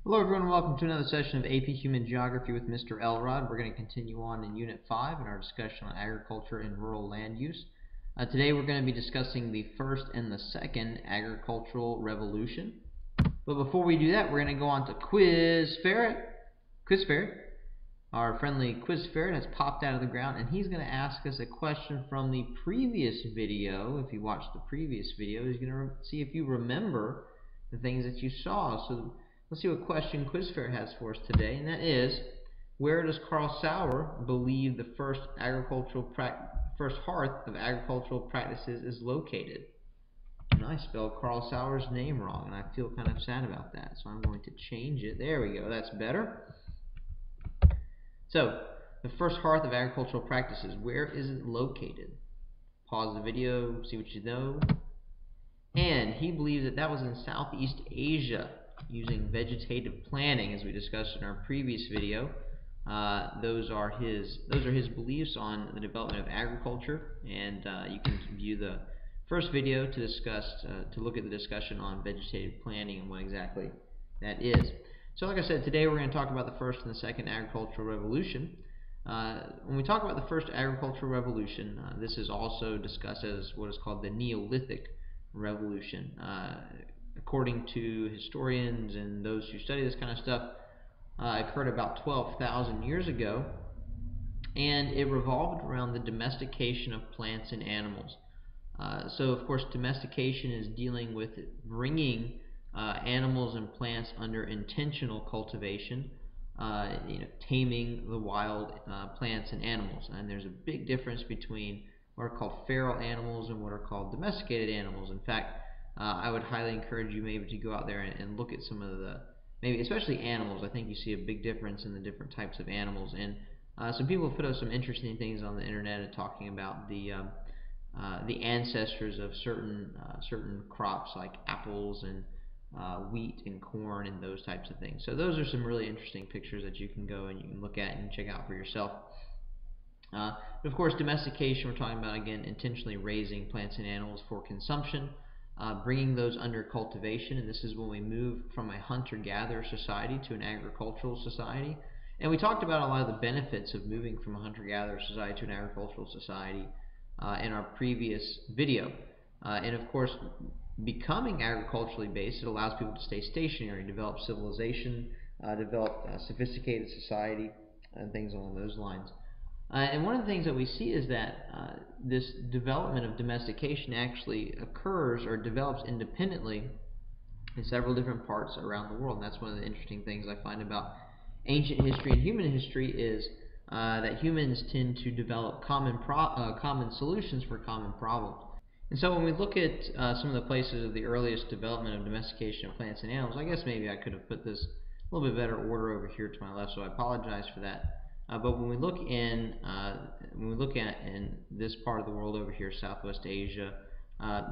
Hello everyone, welcome to another session of AP Human Geography with Mr. Elrod. We're going to continue on in Unit 5 in our discussion on agriculture and rural land use. Today we're going to be discussing the first and the second agricultural revolution. But before we do that, we're going to go on to Quiz Ferret. Quiz Ferret, our friendly Quiz Ferret, has popped out of the ground and he's going to ask us a question from the previous video. If you watched the previous video, he's going to see if you remember the things that you saw. So let's see what question Quiz Ferret has for us today, and that is, where does Carl Sauer believe the first hearth of agricultural practices is located? And I spelled Carl Sauer's name wrong, and I feel kind of sad about that, so I'm going to change it. There we go, that's better. So, the first hearth of agricultural practices, where is it located? Pause the video, see what you know. And he believes that that was in Southeast Asia, using vegetative planning, as we discussed in our previous video. Those are his beliefs on the development of agriculture, and you can view the first video to look at the discussion on vegetative planning and what exactly that is. So like I said, today we're going to talk about the first and the second agricultural revolution. When we talk about the first agricultural revolution, this is also discussed as what is called the Neolithic Revolution. According to historians and those who study this kind of stuff, it occurred about 12,000 years ago, and it revolved around the domestication of plants and animals. So of course, domestication is dealing with bringing animals and plants under intentional cultivation, taming the wild plants and animals. And there's a big difference between what are called feral animals and what are called domesticated animals. In fact, I would highly encourage you maybe to go out there and look at some of the, maybe especially animals. I think you see a big difference in the different types of animals. And some people have put up some interesting things on the internet talking about the ancestors of certain crops like apples and wheat and corn and those types of things. So those are some really interesting pictures that you can go and you can look at and check out for yourself. But of course, domestication, we're talking about, again, intentionally raising plants and animals for consumption. Bringing those under cultivation, and this is when we move from a hunter-gatherer society to an agricultural society. And we talked about a lot of the benefits of moving from a hunter-gatherer society to an agricultural society in our previous video. And of course, becoming agriculturally based, it allows people to stay stationary, develop civilization, develop sophisticated society, and things along those lines. And one of the things that we see is that this development of domestication actually occurs or develops independently in several different parts around the world. And that's one of the interesting things I find about ancient history and human history is that humans tend to develop common solutions for common problems. And so when we look at some of the places of the earliest development of domestication of plants and animals, I guess maybe I could have put this a little bit better order over here to my left, so I apologize for that. But when we look at in this part of the world over here, Southwest Asia,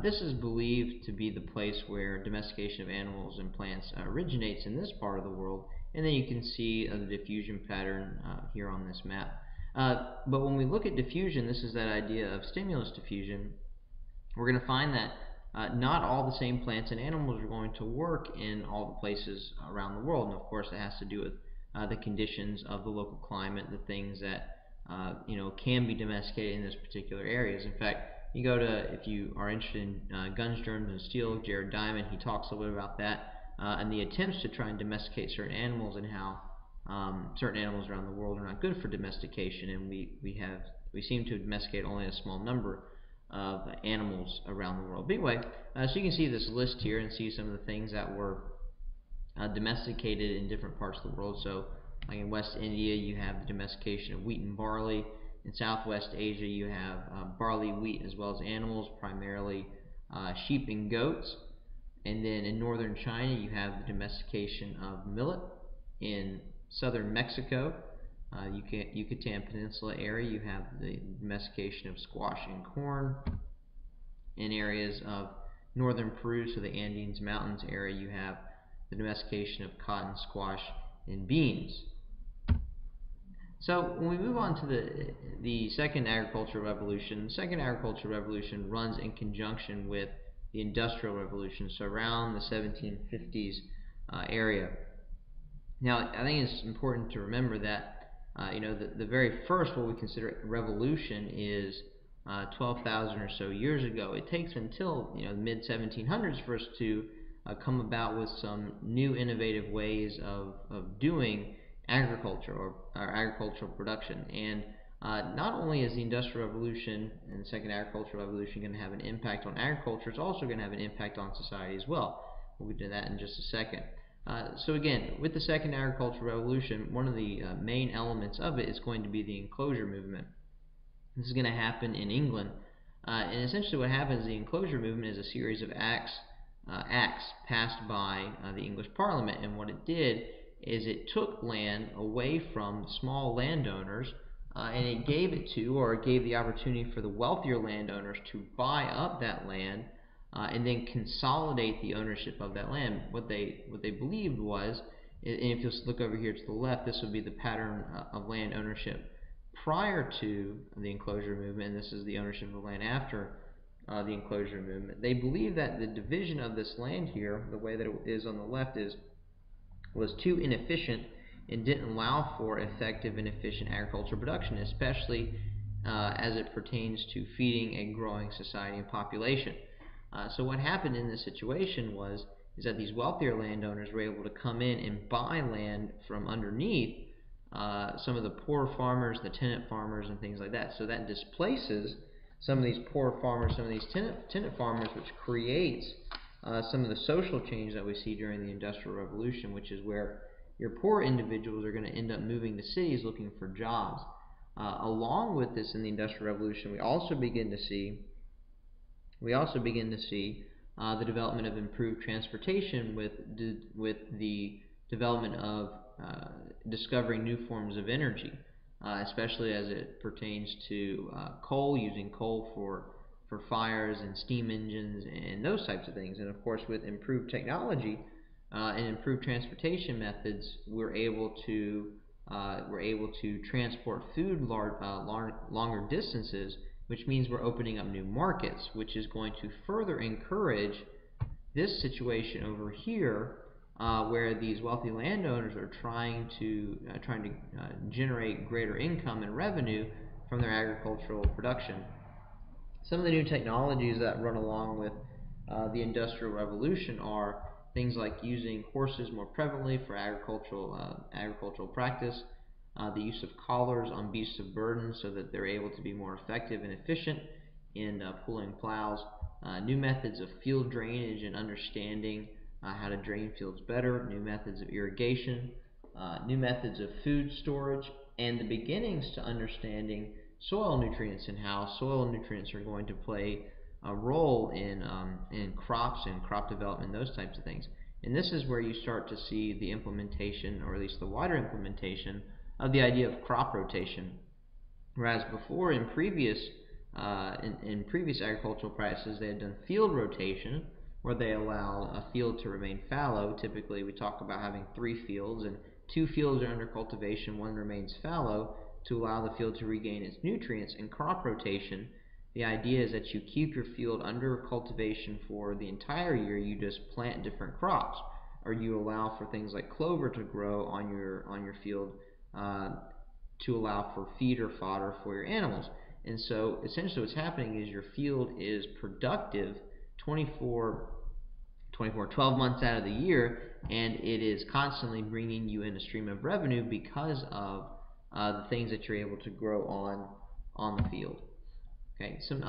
this is believed to be the place where domestication of animals and plants originates in this part of the world. And then you can see the diffusion pattern here on this map. But when we look at diffusion, this is that idea of stimulus diffusion. We're going to find that not all the same plants and animals are going to work in all the places around the world. And of course, it has to do with the conditions of the local climate, the things that can be domesticated in those particular areas. In fact, you go to, if you are interested in guns, germs, and steel, Jared Diamond, he talks a little bit about that and the attempts to try and domesticate certain animals and how certain animals around the world are not good for domestication, and we seem to domesticate only a small number of animals around the world. But anyway, so you can see this list here and see some of the things that were domesticated in different parts of the world. So like in West India, you have the domestication of wheat and barley. In Southwest Asia, you have barley, wheat, as well as animals, primarily sheep and goats. And then in northern China, you have the domestication of millet. In southern Mexico, Yucatan Peninsula area, you have the domestication of squash and corn. In areas of northern Peru, so the Andes Mountains area, you have the domestication of cotton, squash, and beans. So when we move on to the second agricultural revolution, the second agricultural revolution runs in conjunction with the industrial revolution, so around the 1750s area. Now, I think it's important to remember that the very first, what we consider revolution, is 12,000 or so years ago. It takes until the mid 1700s for us to come about with some new innovative ways of doing agriculture or agricultural production. And not only is the Industrial Revolution and the Second Agricultural Revolution going to have an impact on agriculture, it's also going to have an impact on society as well. We'll get to that in just a second. So again, with the Second Agricultural Revolution, one of the main elements of it is going to be the enclosure movement. This is going to happen in England, and essentially what happens, the enclosure movement is a series of acts passed by the English Parliament, and what it did is it took land away from small landowners, and it gave the opportunity for the wealthier landowners to buy up that land and then consolidate the ownership of that land. What they believed was, and if you look over here to the left, this would be the pattern of land ownership prior to the enclosure movement, and this is the ownership of the land after the enclosure movement. They believed that the division of this land here, the way that it is on the left, was too inefficient and didn't allow for effective and efficient agricultural production, especially as it pertains to feeding a growing society and population. So what happened in this situation is that these wealthier landowners were able to come in and buy land from underneath some of the poor farmers, the tenant farmers, and things like that. So that displaces some of these poor farmers, some of these tenant farmers, which creates some of the social change that we see during the Industrial Revolution, which is where your poor individuals are going to end up moving to cities looking for jobs. Along with this, in the Industrial Revolution, we also begin to see the development of improved transportation with the development of discovering new forms of energy, especially as it pertains to coal, using coal for fires and steam engines and those types of things. And of course, with improved technology and improved transportation methods, we're able to transport food longer distances, which means we're opening up new markets, which is going to further encourage this situation over here, where these wealthy landowners are trying to generate greater income and revenue from their agricultural production. Some of the new technologies that run along with the Industrial Revolution are things like using horses more prevalently for agricultural practice, the use of collars on beasts of burden so that they're able to be more effective and efficient in pulling plows, new methods of field drainage and understanding how to drain fields better, new methods of irrigation, new methods of food storage, and the beginnings to understanding soil nutrients and how soil nutrients are going to play a role in crops and crop development, those types of things. And this is where you start to see the implementation, or at least the wider implementation, of the idea of crop rotation. Whereas before, in previous agricultural practices, they had done field rotation, where they allowed a field to remain fallow. Typically, we talk about having 3 fields, and 2 fields are under cultivation, 1 remains fallow, to allow the field to regain its nutrients. In crop rotation, the idea is that you keep your field under cultivation for the entire year. You just plant different crops, or you allow for things like clover to grow on your field to allow for feed or fodder for your animals. And so essentially what's happening is your field is productive 12 months out of the year, and it is constantly bringing you in a stream of revenue because of the things that you're able to grow on the field. Okay, some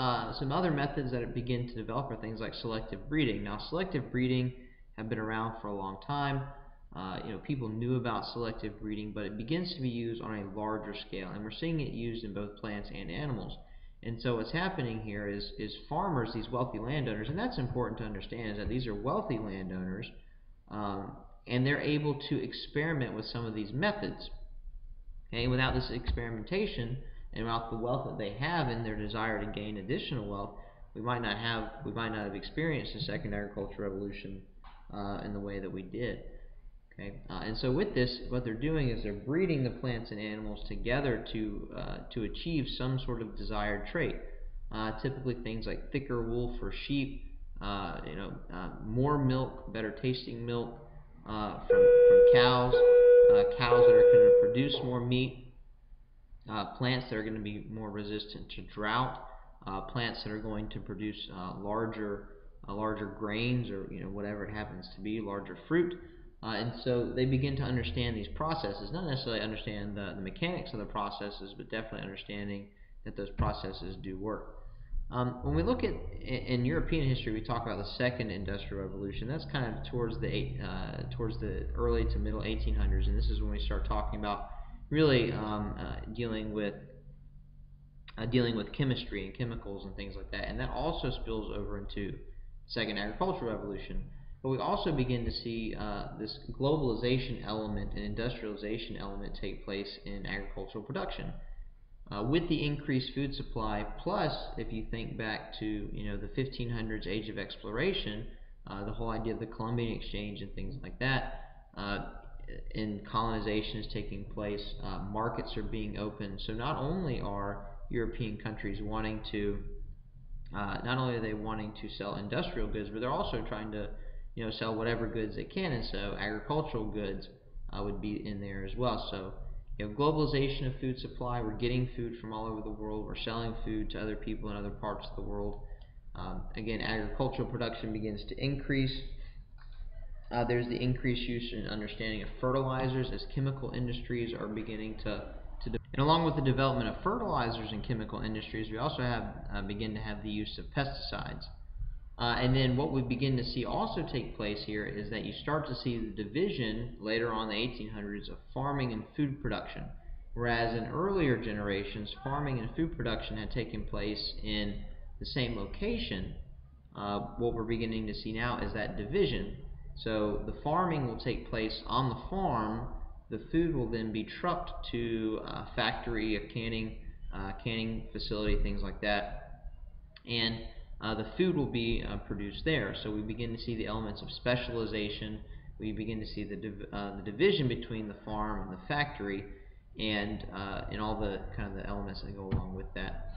other methods that begin to develop are things like selective breeding. Now, selective breeding have been around for a long time. People knew about selective breeding, but it begins to be used on a larger scale, and we're seeing it used in both plants and animals. And so what's happening here is farmers, these wealthy landowners, and that's important to understand, is that these are wealthy landowners, and they're able to experiment with some of these methods. Okay, without this experimentation and without the wealth that they have and their desire to gain additional wealth, we might not have experienced the second agricultural revolution in the way that we did. Okay, and so with this, what they're doing is they're breeding the plants and animals together to achieve some sort of desired trait. Typically, things like thicker wool for sheep, more milk, better tasting milk from cows, cows that are going to produce more meat, plants that are going to be more resistant to drought, plants that are going to produce larger grains, or whatever it happens to be, larger fruit. And so they begin to understand these processes, not necessarily understand the mechanics of the processes, but definitely understanding that those processes do work. When we look at in European history, we talk about the second industrial revolution. That's kind of towards the early to middle 1800s, and this is when we start talking about really dealing with chemistry and chemicals and things like that, and that also spills over into second agricultural revolution. But we also begin to see this globalization element and industrialization element take place in agricultural production. With the increased food supply, plus if you think back to the 1500s age of exploration, the whole idea of the Columbian Exchange and things like that, and colonization is taking place, markets are being opened. So not only are European countries not only are they wanting to sell industrial goods, but they're also trying to sell whatever goods they can, and so agricultural goods would be in there as well. So globalization of food supply, we're getting food from all over the world, we're selling food to other people in other parts of the world. Again, agricultural production begins to increase. There's the increased use and understanding of fertilizers as chemical industries are beginning to and along with the development of fertilizers and chemical industries, we also begin to have the use of pesticides. And then what we begin to see also take place here is that you start to see the division later on in the 1800s of farming and food production. Whereas in earlier generations, farming and food production had taken place in the same location, what we're beginning to see now is that division. So the farming will take place on the farm, the food will then be trucked to a factory, a canning facility, things like that, and the food will be produced there. So we begin to see the elements of specialization. We begin to see the division between the farm and the factory, and all the kind of the elements that go along with that.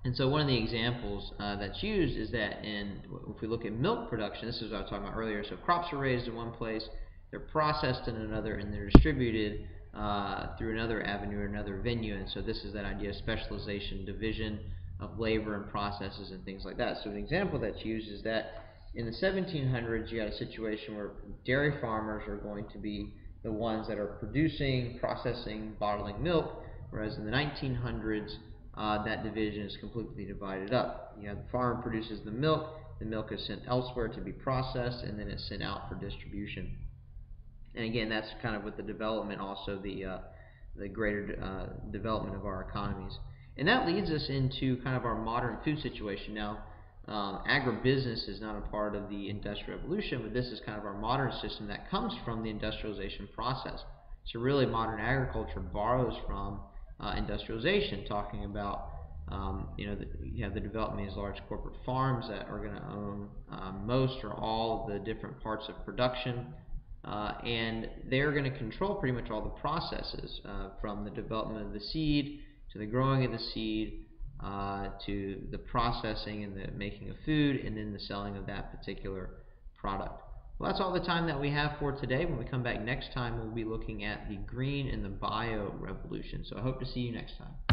And so one of the examples that's used is that if we look at milk production, this is what I was talking about earlier. So crops are raised in one place, they're processed in another, and they're distributed through another avenue or another venue. And so this is that idea of specialization, division of labor and processes and things like that. So an example that's used is that in the 1700s, you had a situation where dairy farmers are going to be the ones that are producing, processing, bottling milk, whereas in the 1900s, that division is completely divided up. The farmer produces the milk is sent elsewhere to be processed, and then it's sent out for distribution. And again, that's kind of with the development, also the greater development of our economies. And that leads us into kind of our modern food situation. Now, agribusiness is not a part of the Industrial Revolution, but this is kind of our modern system that comes from the industrialization process. So really, modern agriculture borrows from industrialization, talking about you have the development of these large corporate farms that are going to own most or all of the different parts of production, and they're going to control pretty much all the processes, from the development of the seed to the growing of the seed, to the processing and the making of food, and then the selling of that particular product. Well, that's all the time that we have for today. When we come back next time, we'll be looking at the green and the bio revolution. So I hope to see you next time.